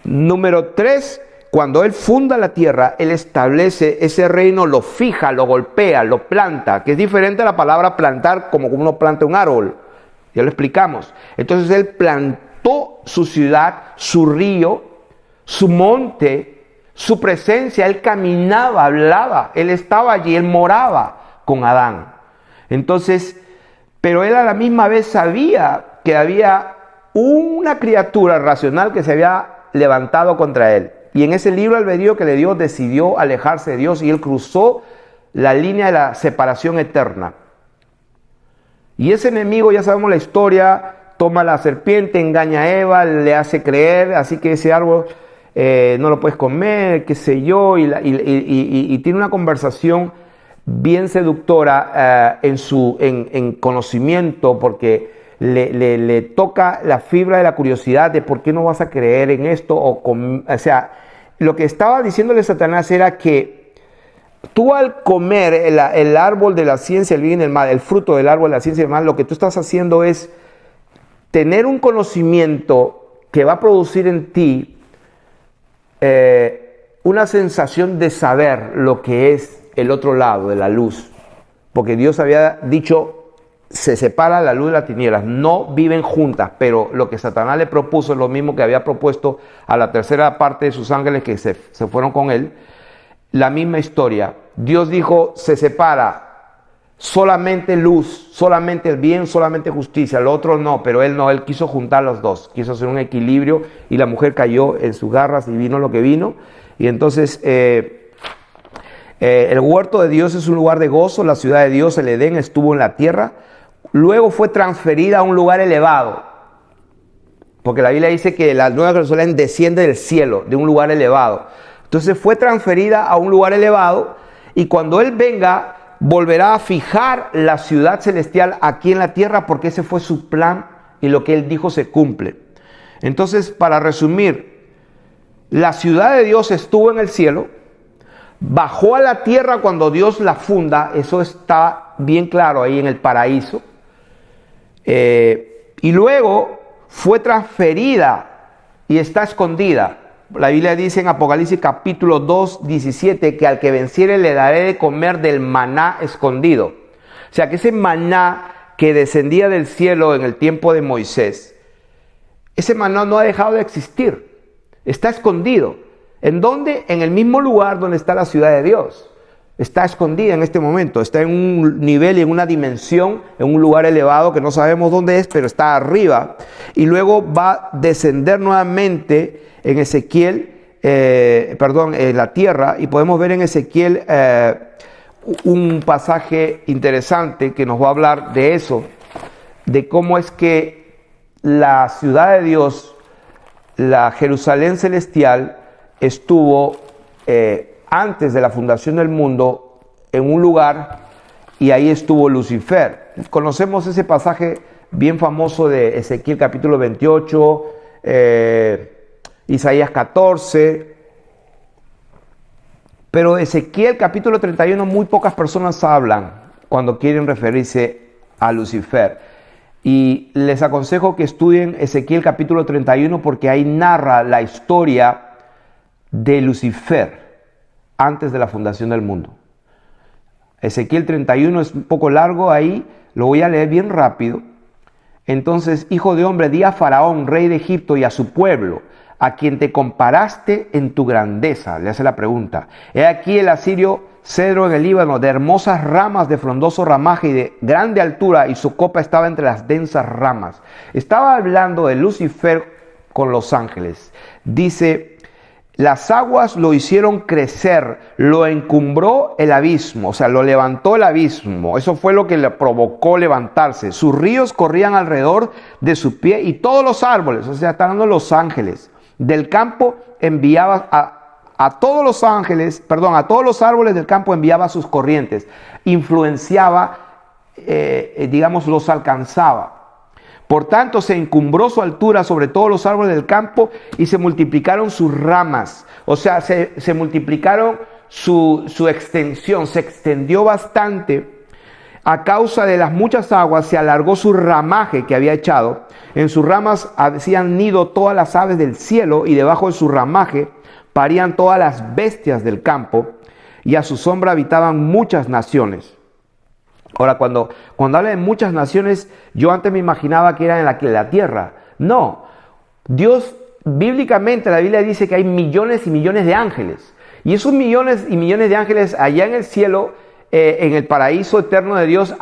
Número tres, cuando Él funda la tierra, Él establece ese reino, lo fija, lo golpea, lo planta, que es diferente a la palabra plantar como uno planta un árbol. Ya lo explicamos. Entonces Él plantó su ciudad, su río, su monte, su presencia. Él caminaba, hablaba, Él estaba allí, Él moraba con Adán. Entonces, pero Él a la misma vez sabía que había una criatura racional que se había levantado contra Él. Y en ese libre albedrío que le dio, decidió alejarse de Dios y Él cruzó la línea de la separación eterna. Y ese enemigo, ya sabemos la historia, toma la serpiente, engaña a Eva, le hace creer, así que ese árbol no lo puedes comer, qué sé yo, y tiene una conversación bien seductora en conocimiento, porque le toca la fibra de la curiosidad de por qué no vas a creer en esto. O sea, lo que estaba diciéndole Satanás era que tú al comer el árbol de la ciencia del bien y el mal, el fruto del árbol de la ciencia del mal, lo que tú estás haciendo es tener un conocimiento que va a producir en ti una sensación de saber lo que es el otro lado de la luz. Porque Dios había dicho, se separa la luz de las tinieblas, no viven juntas, pero lo que Satanás le propuso es lo mismo que había propuesto a la tercera parte de sus ángeles que se fueron con él. La misma historia. Dios dijo, se separa solamente luz, solamente el bien, solamente justicia, lo otro no, pero él no, él quiso juntar los dos, quiso hacer un equilibrio y la mujer cayó en sus garras y vino lo que vino. Y entonces el huerto de Dios es un lugar de gozo, la ciudad de Dios, el Edén, estuvo en la tierra, luego fue transferida a un lugar elevado, porque la Biblia dice que la Nueva Jerusalén desciende del cielo, de un lugar elevado. Entonces fue transferida a un lugar elevado y cuando Él venga, volverá a fijar la ciudad celestial aquí en la tierra, porque ese fue su plan y lo que Él dijo se cumple. Entonces, para resumir, la ciudad de Dios estuvo en el cielo, bajó a la tierra cuando Dios la funda, eso está bien claro ahí en el paraíso, y luego fue transferida y está escondida. La Biblia dice en Apocalipsis capítulo 2, 17, que al que venciere le daré de comer del maná escondido. O sea que ese maná que descendía del cielo en el tiempo de Moisés, ese maná no ha dejado de existir, está escondido. ¿En dónde? En el mismo lugar donde está la ciudad de Dios. Está escondida en este momento, está en un nivel y en una dimensión, en un lugar elevado que no sabemos dónde es, pero está arriba. Y luego va a descender nuevamente en Ezequiel, en la tierra, y podemos ver en Ezequiel un pasaje interesante que nos va a hablar de eso, de cómo es que la ciudad de Dios, la Jerusalén celestial, estuvo antes de la fundación del mundo en un lugar y ahí estuvo Lucifer. Conocemos ese pasaje bien famoso de Ezequiel capítulo 28, Isaías 14, pero Ezequiel capítulo 31 muy pocas personas hablan cuando quieren referirse a Lucifer. Y les aconsejo que estudien Ezequiel capítulo 31 porque ahí narra la historia de Lucifer antes de la fundación del mundo. Ezequiel 31 es un poco largo ahí, lo voy a leer bien rápido. Entonces, hijo de hombre, di a Faraón, rey de Egipto, y a su pueblo, a quien te comparaste en tu grandeza. Le hace la pregunta. He aquí el asirio cedro en el Líbano, de hermosas ramas de frondoso ramaje y de grande altura, y su copa estaba entre las densas ramas. Estaba hablando de Lucifer con los ángeles. Dice, las aguas lo hicieron crecer, lo encumbró el abismo, o sea, lo levantó el abismo. Eso fue lo que le provocó levantarse. Sus ríos corrían alrededor de su pie y todos los árboles, o sea, están hablando los ángeles, del campo enviaba a todos los ángeles, perdón, a todos los árboles del campo enviaba sus corrientes, influenciaba, digamos, los alcanzaba. Por tanto, se encumbró su altura sobre todos los árboles del campo y se multiplicaron sus ramas. O sea, se multiplicaron su extensión, se extendió bastante. A causa de las muchas aguas se alargó su ramaje que había echado. En sus ramas hacían nido todas las aves del cielo y debajo de su ramaje parían todas las bestias del campo y a su sombra habitaban muchas naciones. Ahora, cuando habla de muchas naciones, yo antes me imaginaba que era en la tierra. No, Dios, bíblicamente la Biblia dice que hay millones y millones de ángeles. Y esos millones y millones de ángeles allá en el cielo, en el paraíso eterno de Dios,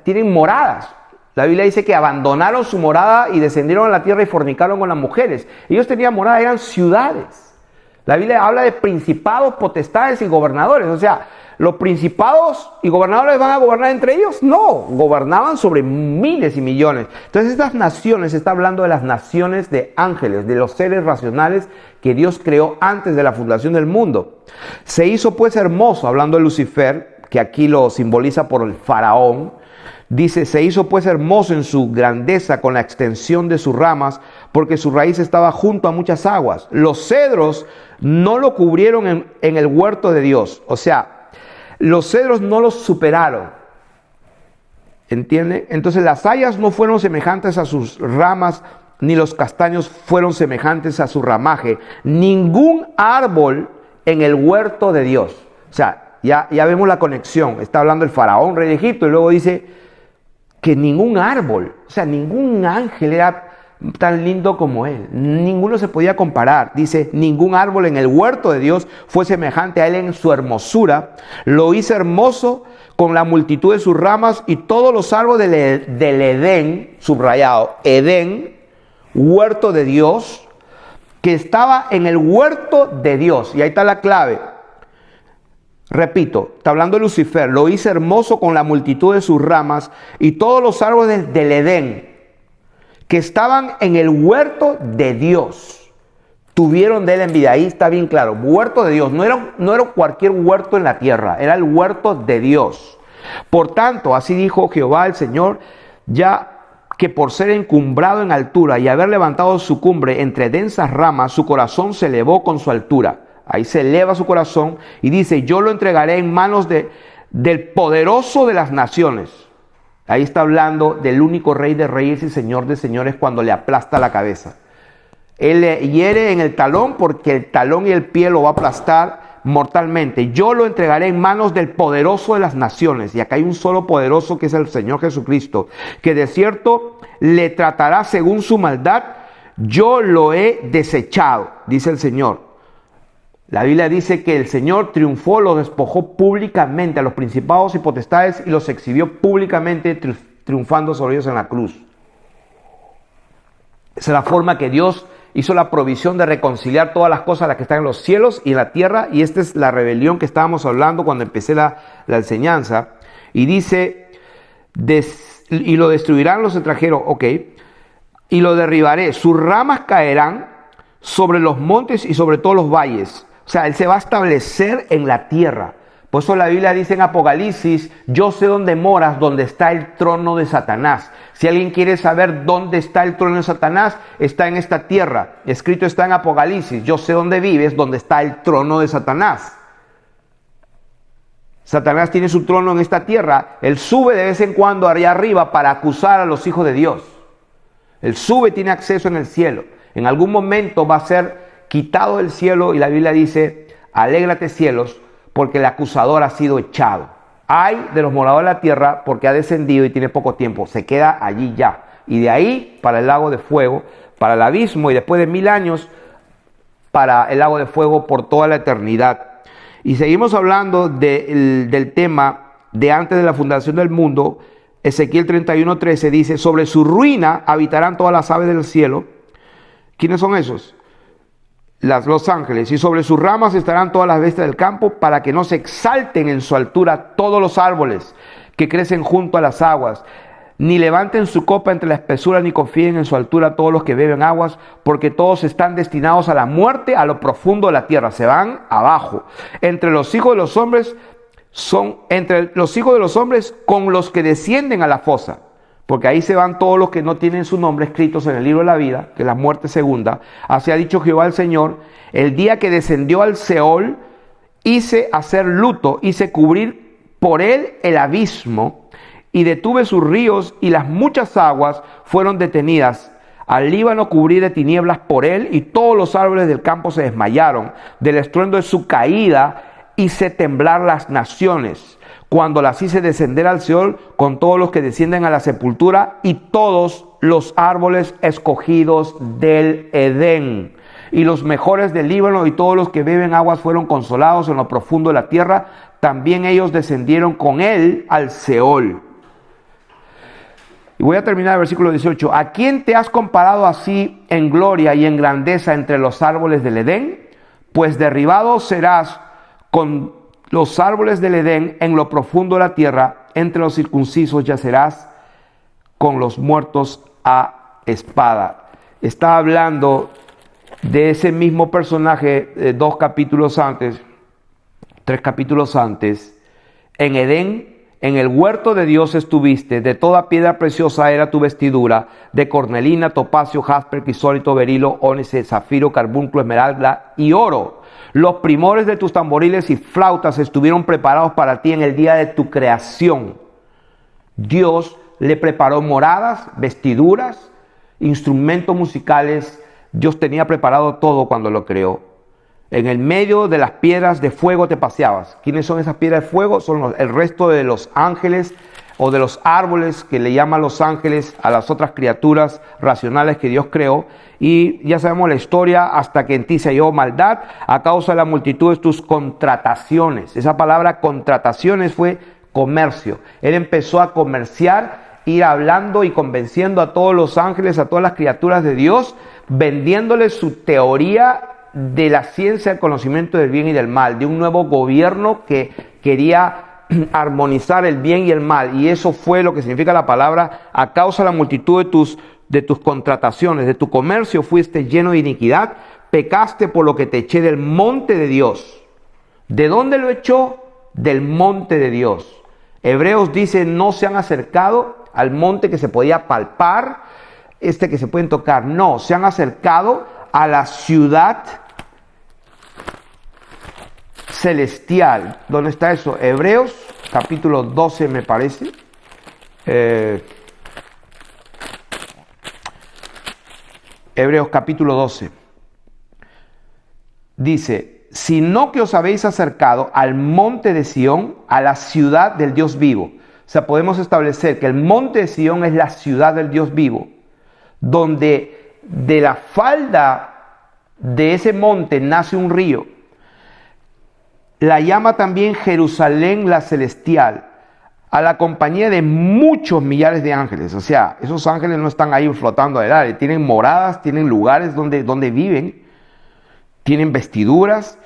tienen moradas. La Biblia dice que abandonaron su morada y descendieron a la tierra y fornicaron con las mujeres. Ellos tenían morada, eran ciudades. La Biblia habla de principados, potestades y gobernadores. O sea, ¿los principados y gobernadores van a gobernar entre ellos? No, gobernaban sobre miles y millones. Entonces estas naciones, está hablando de las naciones de ángeles, de los seres racionales que Dios creó antes de la fundación del mundo. Se hizo pues hermoso, hablando de Lucifer, que aquí lo simboliza por el faraón. Dice, se hizo pues hermoso en su grandeza con la extensión de sus ramas, porque su raíz estaba junto a muchas aguas. Los cedros no lo cubrieron en el huerto de Dios. O sea, los cedros no los superaron. ¿Entienden? Entonces las hayas no fueron semejantes a sus ramas, ni los castaños fueron semejantes a su ramaje. Ningún árbol en el huerto de Dios. O sea, ya vemos la conexión. Está hablando el faraón, rey de Egipto, y luego dice que ningún árbol, o sea, ningún ángel era tan lindo como él. Ninguno se podía comparar. Dice, ningún árbol en el huerto de Dios fue semejante a él en su hermosura. Lo hizo hermoso con la multitud de sus ramas y todos los árboles del Edén, subrayado, Edén, huerto de Dios, que estaba en el huerto de Dios. Y ahí está la clave. Repito, está hablando de Lucifer, lo hizo hermoso con la multitud de sus ramas y todos los árboles del Edén que estaban en el huerto de Dios tuvieron de él envidia. Ahí está bien claro, huerto de Dios, no era cualquier huerto en la tierra, era el huerto de Dios. Por tanto, así dijo Jehová el Señor, ya que por ser encumbrado en altura y haber levantado su cumbre entre densas ramas, su corazón se elevó con su altura. Ahí se eleva su corazón y dice, yo lo entregaré en manos del poderoso de las naciones. Ahí está hablando del único rey de reyes y señor de señores cuando le aplasta la cabeza. Él le hiere en el talón porque el talón y el pie lo va a aplastar mortalmente. Yo lo entregaré en manos del poderoso de las naciones. Y acá hay un solo poderoso que es el Señor Jesucristo, que de cierto le tratará según su maldad. Yo lo he desechado, dice el Señor. La Biblia dice que el Señor triunfó, los despojó públicamente a los principados y potestades y los exhibió públicamente triunfando sobre ellos en la cruz. Esa es la forma que Dios hizo la provisión de reconciliar todas las cosas, las que están en los cielos y en la tierra. Y esta es la rebelión que estábamos hablando cuando empecé la enseñanza. Y dice, y lo destruirán los extranjeros, ok, y lo derribaré. Sus ramas caerán sobre los montes y sobre todos los valles. O sea, él se va a establecer en la tierra. Por eso la Biblia dice en Apocalipsis, yo sé dónde moras, donde está el trono de Satanás. Si alguien quiere saber dónde está el trono de Satanás, está en esta tierra. Escrito está en Apocalipsis, yo sé dónde vives, donde está el trono de Satanás. Satanás tiene su trono en esta tierra. Él sube de vez en cuando allá arriba para acusar a los hijos de Dios. Él sube, tiene acceso en el cielo. En algún momento va a ser quitado del cielo y la Biblia dice, alégrate cielos, porque el acusador ha sido echado. Ay de los moradores de la tierra, porque ha descendido y tiene poco tiempo. Se queda allí ya. Y de ahí para el lago de fuego, para el abismo, y después de 1000 años para el lago de fuego por toda la eternidad. Y seguimos hablando del tema de antes de la fundación del mundo. Ezequiel 31:13 dice, sobre su ruina habitarán todas las aves del cielo. ¿Quiénes son esos? Los ángeles. Y sobre sus ramas estarán todas las bestias del campo, para que no se exalten en su altura todos los árboles que crecen junto a las aguas. ni levanten su copa entre la espesura, ni confíen en su altura todos los que beben aguas, porque todos están destinados a la muerte, a lo profundo de la tierra, se van abajo. Entre los hijos de los hombres con los que descienden a la fosa, porque ahí se van todos los que no tienen su nombre escritos en el libro de la vida, que es la muerte segunda. Así ha dicho Jehová el Señor: el día que descendió al Seol, hice hacer luto, hice cubrir por él el abismo, y detuve sus ríos, y las muchas aguas fueron detenidas. Al Líbano cubrí de tinieblas por él, y todos los árboles del campo se desmayaron del estruendo de su caída. Hice temblar las naciones, cuando las hice descender al Seol, con todos los que descienden a la sepultura, y todos los árboles escogidos del Edén, y los mejores del Líbano, y todos los que beben aguas fueron consolados en lo profundo de la tierra. También ellos descendieron con él al Seol. Y voy a terminar el versículo 18. ¿A quién te has comparado así en gloria y en grandeza entre los árboles del Edén? Pues derribado serás con los árboles del Edén en lo profundo de la tierra. Entre los circuncisos yacerás con los muertos a espada. Está hablando de ese mismo personaje 3 capítulos antes. En Edén, en el huerto de Dios estuviste, de toda piedra preciosa era tu vestidura, de cornelina, topacio, jaspe, crisólito, berilo, ónice, zafiro, carbunculo, esmeralda y oro. Los primores de tus tamboriles y flautas estuvieron preparados para ti en el día de tu creación. Dios le preparó moradas, vestiduras, instrumentos musicales. Dios tenía preparado todo cuando lo creó. En el medio de las piedras de fuego te paseabas. ¿Quiénes son esas piedras de fuego? Son el resto de los ángeles o de los árboles que le llaman los ángeles a las otras criaturas racionales que Dios creó. Y ya sabemos la historia: hasta que en ti se halló maldad a causa de la multitud de tus contrataciones. Esa palabra contrataciones fue comercio. Él empezó a comerciar, ir hablando y convenciendo a todos los ángeles, a todas las criaturas de Dios, vendiéndoles su teoría de la ciencia del conocimiento del bien y del mal, de un nuevo gobierno que quería armonizar el bien y el mal. Y eso fue lo que significa la palabra: a causa de la multitud de tus contrataciones, de tu comercio, fuiste lleno de iniquidad, pecaste por lo que te eché del monte de Dios. ¿De dónde lo echó? Del monte de Dios. Hebreos dice: no se han acercado al monte que se podía palpar, que se pueden tocar. No, se han acercado a la ciudad celestial. ¿Dónde está eso? Hebreos capítulo 12 me parece. Hebreos capítulo 12. Dice: sino que os habéis acercado al monte de Sión, a la ciudad del Dios vivo. O sea, podemos establecer que el monte de Sión es la ciudad del Dios vivo, donde de la falda de ese monte nace un río. La llama también Jerusalén la celestial, a la compañía de muchos millares de ángeles. O sea, esos ángeles no están ahí flotando al aire, tienen moradas, tienen lugares donde viven, tienen vestiduras.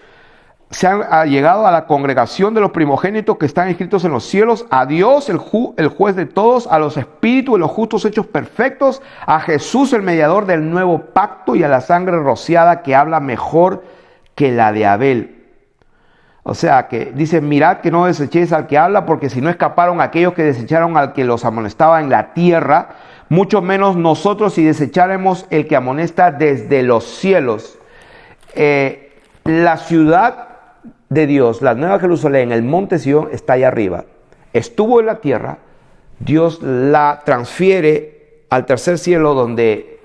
Se han llegado a la congregación de los primogénitos que están escritos en los cielos, a Dios, el juez de todos, a los espíritus de los justos hechos perfectos, a Jesús, el mediador del nuevo pacto, y a la sangre rociada que habla mejor que la de Abel. O sea, que dice: mirad que no desechéis al que habla, porque si no escaparon aquellos que desecharon al que los amonestaba en la tierra, mucho menos nosotros si desecháremos el que amonesta desde los cielos. La ciudad de Dios, la Nueva Jerusalén, el monte Sión, está allá arriba. Estuvo en la tierra, Dios la transfiere al tercer cielo, donde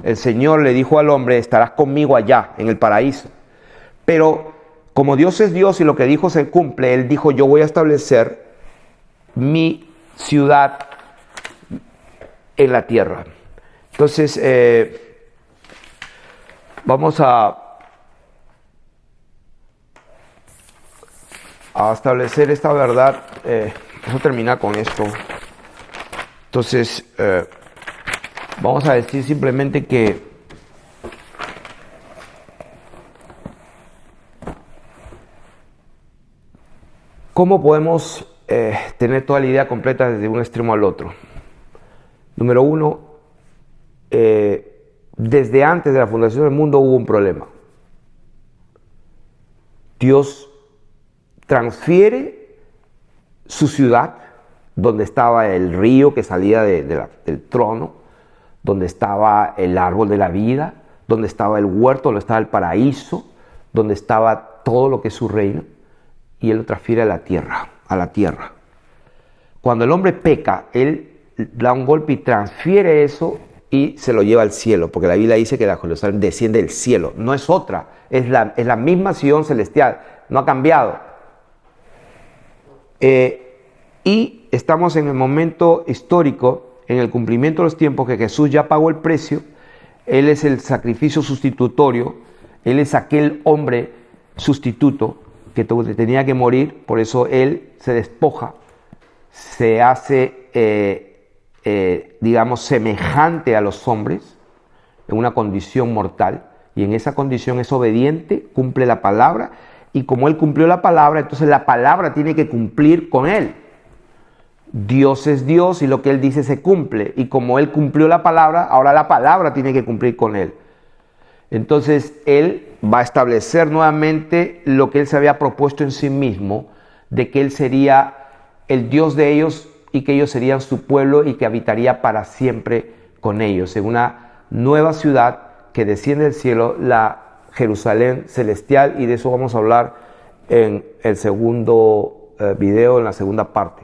el Señor le dijo al hombre: estarás conmigo allá, en el paraíso. Pero como Dios es Dios y lo que dijo se cumple, Él dijo: yo voy a establecer mi ciudad en la tierra. Entonces, vamos a establecer esta verdad. Vamos a terminar con esto. Entonces, vamos a decir simplemente que ¿cómo podemos tener toda la idea completa desde un extremo al otro? Número uno, desde antes de la fundación del mundo hubo un problema. Dios transfiere su ciudad, donde estaba el río que salía del trono, donde estaba el árbol de la vida, donde estaba el huerto, donde estaba el paraíso, donde estaba todo lo que es su reino, y Él lo transfiere a la tierra, Cuando el hombre peca, Él da un golpe y transfiere eso y se lo lleva al cielo, porque la Biblia dice que la Jerusalén desciende del cielo, no es otra, es la misma Sion celestial, no ha cambiado. Y estamos en el momento histórico, en el cumplimiento de los tiempos, que Jesús ya pagó el precio. Él es el sacrificio sustitutorio, Él es aquel hombre sustituto que tenía que morir, por eso Él se despoja, se hace, digamos, semejante a los hombres, en una condición mortal, y en esa condición es obediente, cumple la palabra, y como Él cumplió la palabra, entonces la palabra tiene que cumplir con Él. Dios es Dios y lo que Él dice se cumple, y como Él cumplió la palabra, ahora la palabra tiene que cumplir con Él. Entonces Él va a establecer nuevamente lo que Él se había propuesto en sí mismo, de que Él sería el Dios de ellos y que ellos serían su pueblo y que habitaría para siempre con ellos, en una nueva ciudad que desciende del cielo, la Jerusalén celestial, y de eso vamos a hablar en el segundo video, en la segunda parte.